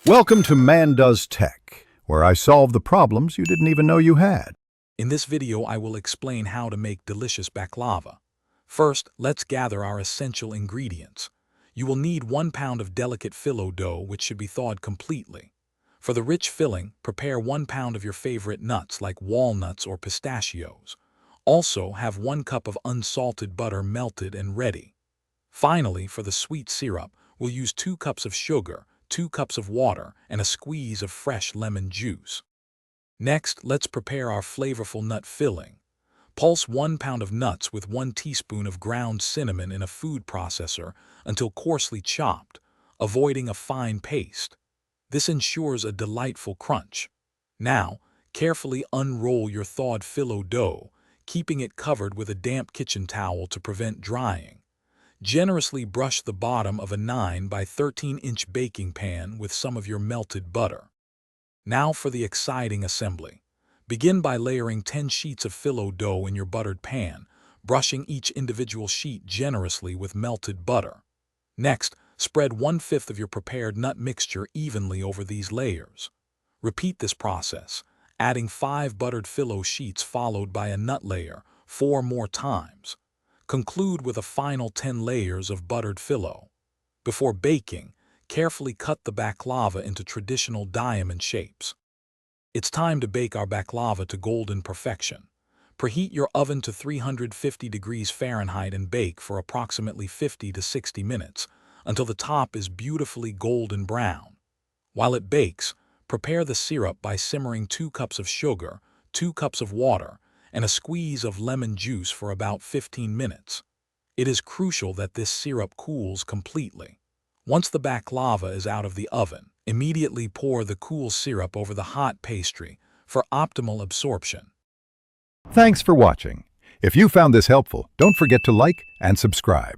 Welcome to Man Does Tech, where I solve the problems you didn't even know you had. In this video, I will explain how to make delicious baklava. First, let's gather our essential ingredients. You will need 1 pound of delicate phyllo dough, which should be thawed completely. For the rich filling, prepare 1 pound of your favorite nuts like walnuts or pistachios. Also, have 1 cup of unsalted butter melted and ready. Finally, for the sweet syrup, we'll use 2 cups of sugar, 2 cups of water, and a squeeze of fresh lemon juice. Next, let's prepare our flavorful nut filling. Pulse 1 pound of nuts with 1 teaspoon of ground cinnamon in a food processor until coarsely chopped, avoiding a fine paste. This ensures a delightful crunch. Now, carefully unroll your thawed phyllo dough, keeping it covered with a damp kitchen towel to prevent drying. Generously brush the bottom of a 9 by 13-inch baking pan with some of your melted butter. Now for the exciting assembly. Begin by layering 10 sheets of phyllo dough in your buttered pan, brushing each individual sheet generously with melted butter. Next, spread 1/5 of your prepared nut mixture evenly over these layers. Repeat this process, adding 5 buttered phyllo sheets followed by a nut layer 4 more times. Conclude with a final 10 layers of buttered phyllo. Before baking, carefully cut the baklava into traditional diamond shapes. It's time to bake our baklava to golden perfection. Preheat your oven to 350 degrees Fahrenheit and bake for approximately 50 to 60 minutes until the top is beautifully golden brown. While it bakes, prepare the syrup by simmering 2 cups of sugar, 2 cups of water, and a squeeze of lemon juice for about 15 minutes. It is crucial that this syrup cools completely. Once the baklava is out of the oven, immediately pour the cool syrup over the hot pastry for optimal absorption. Thanks for watching. If you found this helpful, don't forget to like and subscribe.